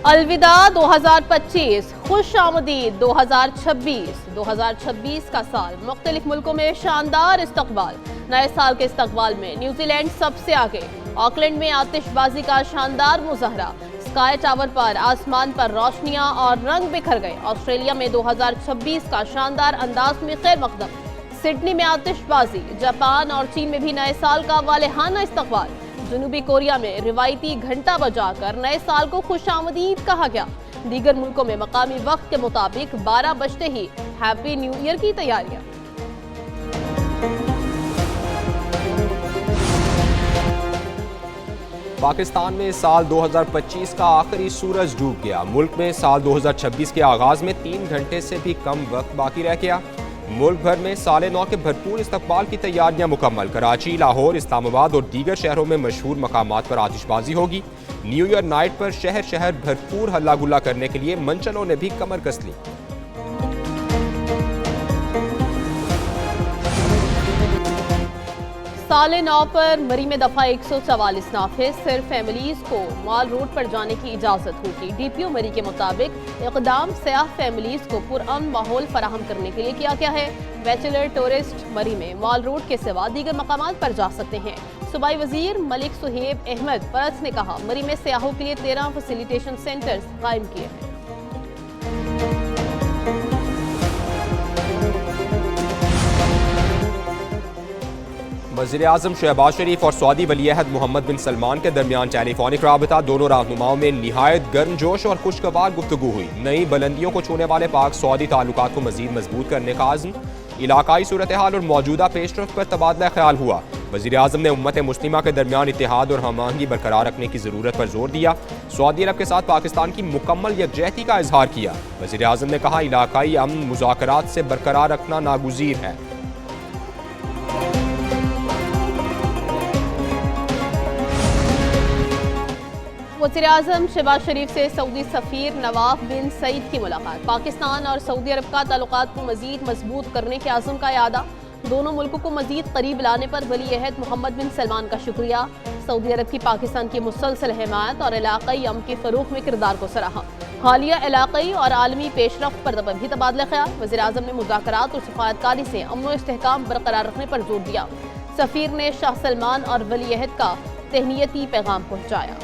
अलविदा 2025, खुश आमदीद 2026। 2026 का साल मुख्तलिफ मुल्कों में शानदार इस्तकबाल। नए साल के इस्तकबाल में न्यूजीलैंड सबसे आगे। ऑकलैंड में आतिशबाजी का शानदार मुजाहरा। स्काई टावर पर आसमान पर रोशनियां और रंग बिखर गए। ऑस्ट्रेलिया में 2026 का शानदार अंदाज में खैर मकदम। सिडनी में आतिशबाजी। जापान और चीन में भी नए साल का वालेहाना इस्तकबाल। जनूबी कोरिया में रिवायती घंटा बजाकर नए साल को खुशामदीद कहा गया। दीगर मुल्कों में मकामी वक्त के मुताबिक 12 बजते ही हैप्पी न्यू ईयर की तैयारियां। पाकिस्तान में साल 2025 का आखिरी सूरज डूब गया। मुल्क में साल 2026 के आगाज में 3 घंटे से भी कम वक्त बाकी रह गया। मुल्क भर में साले नौ के भरपूर इस्तकबाल की तैयारियां मुकम्मल। कराची, लाहौर, इस्लामाबाद और दीगर शहरों में मशहूर मकामात पर आतिशबाजी होगी। न्यू ईयर नाइट पर शहर शहर भरपूर हल्ला गुल्ला करने के लिए मंचलों ने भी कमर कस ली। साले 9 पर मरी में दफा 144 नाफिज। सिर्फ फैमिलीज को मॉल रोड पर जाने की इजाजत होगी। डीपीओ मरी के मुताबिक इक़दाम सयाह फैमिलीज को पुरअमन माहौल फराहम करने के लिए किया गया है। बैचलर टूरिस्ट मरी में मॉल रोड के सिवा दीगर मकामात पर जा सकते हैं। सूबाई वजीर मलिक सुहेब अहमद परस ने कहा, मरी में सयाहों के लिए 13 फैसिलिटेशन सेंटर्स कायम किए हैं। वज़ीर-ए-आज़म शहबाज शरीफ और सऊदी वली-ए-अहद मोहम्मद बिन सलमान के दरमियान टेलीफोनिक राबता। दोनों रहनुमाओं में निहायत गर्मजोश और खुशगवार गुफ्तगू हुई। नई बुलंदियों को छूने वाले पाक सऊदी ताल्लुकात को मजीद मजबूत करने का आज़म, इलाकाई सूरत हाल और मौजूदा पेशरफ्त पर तबादला ख्याल हुआ। वज़ीर-ए-आज़म ने उम्मत मुस्लिमा के दरमियान इत्तेहाद और हमआहंगी बरकरार रखने की ज़रूरत पर जोर दिया। सऊदी अरब के साथ पाकिस्तान की मुकम्मल यकजहती का इजहार किया। वज़ीर-ए-आज़म ने कहा, इलाकाई अमन मुज़ाकरात से बरकरार रखना नागुज़ीर है। वज़ीर-ए-आज़म शहबाज शरीफ से सऊदी सफ़ीर नवाफ बिन सईद की मुलाकात। पाकिस्तान और सऊदी अरब का ताल्लुकात को मज़ीद मजबूत करने के आज़म का यादा। दोनों मुल्कों को मज़ीद करीब लाने पर वली-ए-अहद मोहम्मद बिन सलमान का शुक्रिया। सऊदी अरब की पाकिस्तान की मुसलसल हिमायत और इलाक़ाई अमन के फ़रोग़ में किरदार को सराहा। हालिया इलाक़ाई और आलमी पेशरफ्त पर भी तबादला ख्याल। वज़ीर-ए-आज़म ने मुज़ाकरात और सफ़ारतकारी से अमन व इस्तेहकाम बरकरार रखने पर जोर दिया। सफ़ीर ने शाह सलमान और वली-ए-अहद का तहनीती पैगाम पहुँचाया।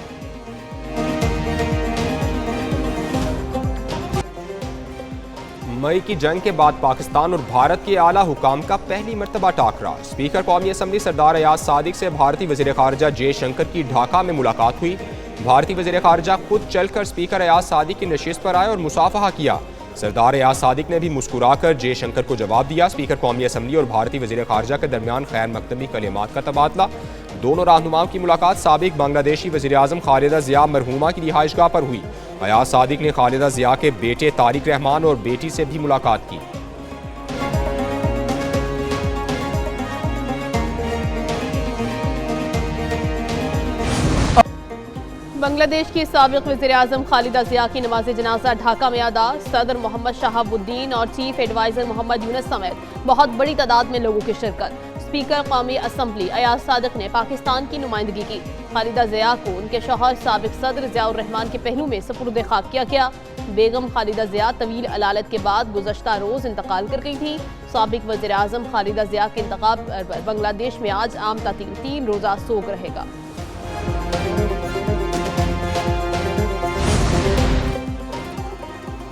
मई की जंग के बाद पाकिस्तान और भारत के आला हुकाम का पहली मरतबा टाकरा। स्पीकर कौमी असम्बली सरदार अयाज सादिक से भारतीय वज़ीर ख़ारजा जयशंकर की ढाका में मुलाकात हुई। भारतीय वज़ीर ख़ारजा खुद चलकर स्पीकर अयाज सादिक की नशिस्त पर आए और मुसाफहा किया। सरदार अयाज सादिक ने भी मुस्कुराकर जयशंकर को जवाब दिया। स्पीकर कौमी असम्बली और भारतीय वज़ीर ख़ारजा के दरमियान खैर मकदमी कलिमात का तबादला। दोनों रहनुमाओं की मुलाकात साबिक बांग्लादेशी वज़ीर-ए-आज़म खालिदा ज़िया मरहूमा की रिहाइशगाह पर हुई। अयाज सादिक ने खालिदा ज़िया के बेटे तारिक रहमान और बेटी से भी मुलाकात की। बांग्लादेश की साबिक वज़ीर-ए-आज़म खालिदा ज़िया की नमाज जनाजा ढाका में अदा। सदर मोहम्मद शहाबुद्दीन और चीफ एडवाइज़र मोहम्मद यूनुस समेत बहुत बड़ी तादाद में लोगों की शिरकत। स्पीकर कौमी असम्बली अयाज सादिक ने पाकिस्तान की नुमाइंदगी की। खालिदा ज़िया को उनके शौहर साबिक सदर ज़ियाउर रहमान के पहलू में सपुर्द खाक किया गया। बेगम खालिदा ज़िया तवील अलालत के बाद गुज़श्ता रोज़ इंतकाल कर गई थी। साबिक वज़ीर-ए-आज़म खालिदा ज़िया के इंतकाल पर बांग्लादेश में आज आम तातील 3 रोज़ा सोग रहेगा।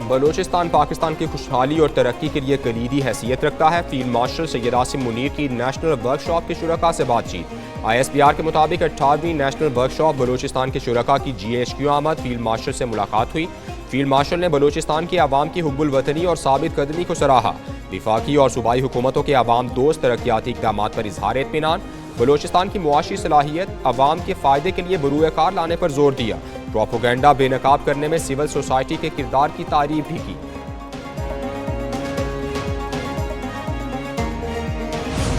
बलूचिस्तान पाकिस्तान की खुशहाली और तरक्की के लिए कलीदी हैसियत रखता है। फील्ड मार्शल सैयद आसिम मुनीर की नेशनल वर्कशॉप के शुरका से बातचीत। ISPR के मुताबिक 18वीं नेशनल वर्कशॉप बलूचिस्तान के शुरका की GHQ आमद। फील्ड मार्शल से मुलाकात हुई। फील्ड मार्शल ने बलूचिस्तान के अवाम की हुब्बुल वतनी और साबित कदमी को सराहा। विफाकी और सूबाई हुकूमतों के अवाम दोस्त तरक्याती इक़दाम पर इजहार इत्मीनान। बलूचिस्तान की मुआशी सलाहियत अवाम के फ़ायदे के लिए बरूए कार लाने पर जोर दिया। प्रोपोगेंडा बेनकाब करने में सिविल सोसाइटी के किरदार की तारीफ भी की।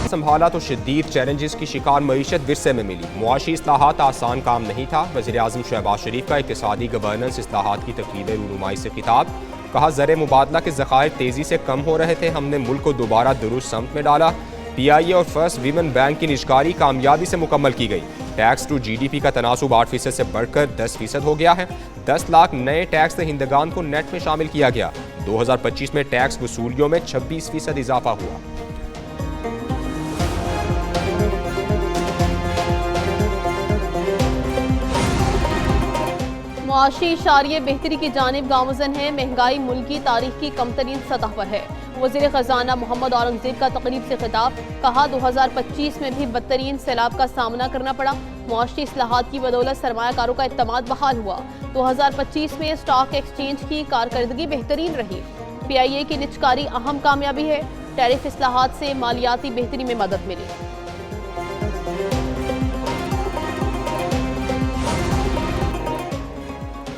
संभाला तो शदीद चैलेंजेस की शिकार मईशत विरसे में मिली। मुआशी इस्लाहात आसान काम नहीं था। वज़ीर-ए-आज़म शहबाज शरीफ का इक़्तिसादी गवर्नेंस इस्लाहात की तकरीब रूनुमाई से खिताब। कहा, ज़र मुबादला के ज़खायर तेज़ी से कम हो रहे थे, हमने मुल्क को दोबारा दुरुस्त समत में डाला। PIA और फर्स्ट वीमेन बैंक की निजकारी कामयाबी से मुकम्मल की गई। टैक्स टू GDP का तनासुब 8% से बढ़कर 10% हो गया है। 10 लाख नए टैक्स दहिंदगान को नेट में शामिल किया गया। 2025 में टैक्स वसूलियों में 26% इजाफा हुआ। मुआशी इशारिये बेहतरी की जानिब गामजन है। महंगाई मुल्क की तारीख की कम तरीन सतह पर है। वज़ीर ख़जाना मोहम्मद औरंगज़ेब का तकरीब से खिताब, कहा 2025 में भी बदतरीन सैलाब का सामना करना पड़ा। मुआशी इस्लाहात की बदौलत सरमायाकारों का इत्तमाद बहाल हुआ। 2025 में स्टॉक एक्सचेंज की कारकर्दगी बेहतरीन रही। PIA की निजकारी अहम कामयाबी है। टैरिफ इस्लाहात से मालियाती बेहतरी में मदद मिली।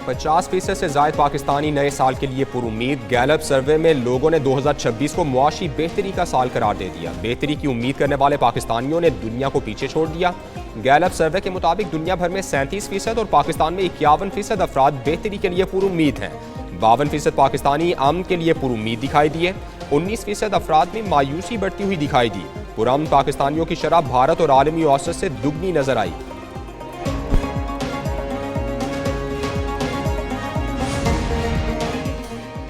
पचास फीसद से जायद पाकिस्तानी नए साल के लिए पुरुमीद। गैलप सर्वे में लोगों ने 2026 को मुआशी बेहतरी का साल करार दे दिया। बेहतरी की उम्मीद करने वाले पाकिस्तानियों ने दुनिया को पीछे छोड़ दिया। गैलप सर्वे के मुताबिक दुनिया भर में 37% और पाकिस्तान में 51% अफराद बेहतरी के लिए पुरुमीद हैं। 52% पाकिस्तानी अमन के लिए पुरुमीद दिखाई दिए। 19% अफराद में मायूसी बढ़ती हुई दिखाई दी। पुरअमन पाकिस्तानियों की शरह भारत और आलमी औसत से दुगनी नजर आई।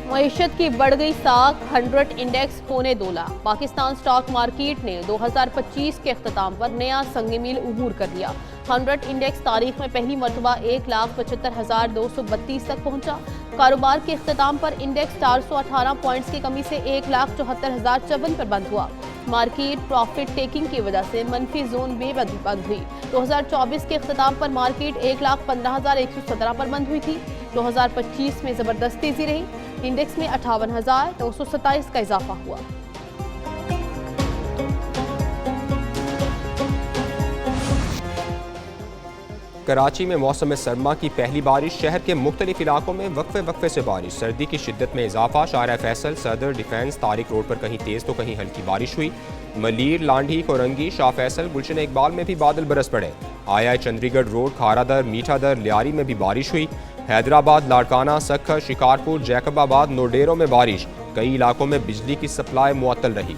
मईशत की बढ़ गई साख, 100 इंडेक्स पौने 2 लाख। पाकिस्तान स्टॉक मार्केट ने 2025 के अख्ताम पर नया संग मील उबूर कर लिया। 100 इंडेक्स तारीख में पहली मरतबा 1,75,232 तक पहुंचा। कारोबार के अख्ताम पर इंडेक्स 418 पॉइंट्स की कमी से 1,74,054 पर बंद हुआ। मार्केट प्रॉफिट टेकिंग की वजह से मनफी जोन में बंद हुई। 2024 के अख्ताम पर मार्केट 1,15,117 पर बंद हुई थी। 2025 में जबरदस्त तेजी रही। इंडेक्स में 58,927 का इजाफा हुआ। कराची में मौसम सरमा की पहली बारिश। शहर के मुख्तलिफ इलाकों में वक्फे वक्फे से बारिश। सर्दी की शिद्दत में इजाफा। शाहरा फैसल, सदर, डिफेंस, तारिक रोड पर कहीं तेज तो कहीं हल्की बारिश हुई। मलीर, लांढी, कोरंगी, शाह फैसल, गुलशन इकबाल में भी बादल बरस पड़े। आया चंडीगढ़ रोड, खारादर, मीठादर, लियारी में भी बारिश हुई। हैदराबाद, लाड़काना, सखर, शिकारपुर, जैकबाबाद, नोडेरो में बारिश। कई इलाकों में बिजली की सप्लाई मुअत्तल रही।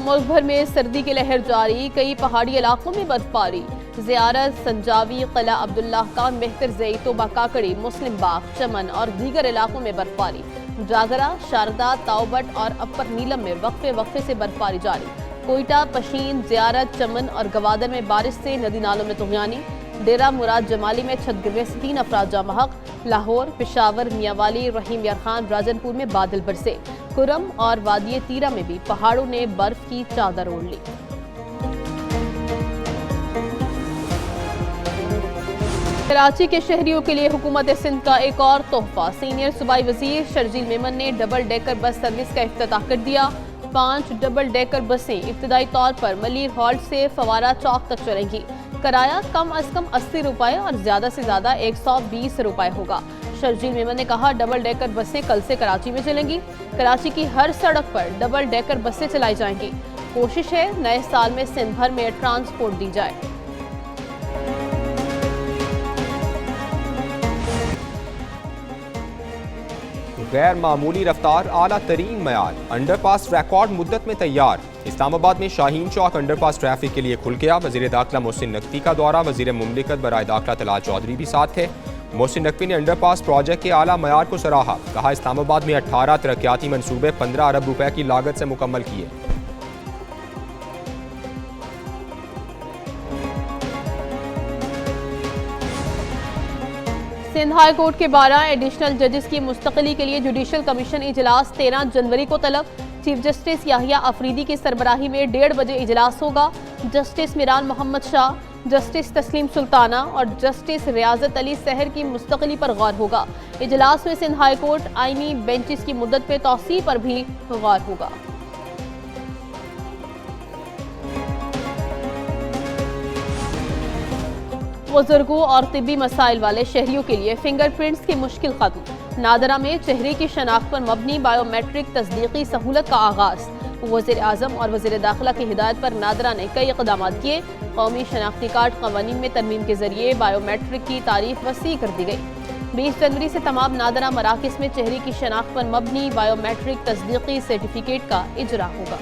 मुल्क भर में सर्दी की लहर जारी। कई पहाड़ी इलाकों में बर्फबारी। ज़ियारत, संजावी, किला अब्दुल्लाह खान, मेहतर ज़ैतोबा, काकड़ी, मुस्लिम बाग, चमन और दीगर इलाकों में बर्फबारी। जागरा, शारदा, ताओबट और अपर नीलम में वक्फे वक्फे से बर्फबारी जारी। कोयटा, पशीन, ज़ियारत, चमन और गवादर में बारिश से नदी नालों में तुग़यानी। डेरा मुराद जमाली में छत गिरने से 3 अफराद जाँ बहक। लाहौर, पेशावर, मियांवाली, रहीम यार खान, राजनपुर में बादल बरसे। कुरम और वादिये तीरा में भी पहाड़ों ने बर्फ की चादर ओढ़ ली। कराची के शहरियों के लिए हुकूमत सिंध का एक और तोहफा। सीनियर सूबाई वजीर शर्जील मेमन ने डबल डेकर बस सर्विस का इफ्तिताह कर दिया। 5 डबल डेकर बसें इब्तदाई तौर पर मलीर हॉल्ट से फवारा चौक तक चलेंगी। किराया कम अज कम 80 रुपए और ज्यादा से ज्यादा 120 रुपए होगा। शर्जील मेमन ने कहा, डबल डेकर बसें कल से कराची में चलेंगी। कराची की हर सड़क पर डबल डेकर बसें चलाई जाएंगी। कोशिश है नए साल में सिंध भर में ट्रांसपोर्ट दी जाए। गैर मामूली रफ्तार, आला तरीन मयार। अंडरपास रिकॉर्ड मुद्दत में तैयार। इस्लामाबाद में शाहीन चौक अंडरपास ट्रैफिक के लिए खुल गया। वजीर दाखिला मोहसिन नकवी का दौरा। वजीर मुमलिकत बराए दाखिला तलाल चौधरी भी साथ थे। मोहसिन नकवी ने अंडरपास प्रोजेक्ट के आला मयार को सराहा। कहा, इस्लामाबाद में 18 तरक्याती मनसूबे 15 अरब रुपए की लागत से मुकम्मल किए। सिंध हाई कोर्ट के 12 एडिशनल जजेस की मुस्तकली के लिए जुडिशल कमीशन इजलास 13 जनवरी को तलब। चीफ जस्टिस याहिया अफरीदी की सरबराही में 1:30 बजे इजलास होगा। जस्टिस मिरान मोहम्मद शाह, जस्टिस तस्लीम सुल्ताना और जस्टिस रियाजत अली सहर की मुस्तकली पर गौर होगा। इजलास में सिंध हाई कोर्ट आईनी बेंचेस की मुद्दत में तौसी पर भी गौर होगा। बुजुर्गों और तिब्बी मसाइल वाले शहरियों के लिए फिंगरप्रिंट्स की मुश्किल खत्म। नादरा में चेहरे की शनाख्त पर मबनी बायोमेट्रिक तस्दीकी सहूलत का आगाज। वज़ीर आज़म और वज़ीर दाखिला की हिदायत पर नादरा ने कई इक़दाम किए। कौमी शनाख्ती कार्ड क़वानीन में तरमीम के ज़रिए बायोमेट्रिक की तारीफ वसी कर दी गई। 20 जनवरी से तमाम नादरा मराकिज़ में चेहरे की शनाख्त पर मबनी बायोमेट्रिक तस्दीकी सर्टिफिकेट का इजरा होगा।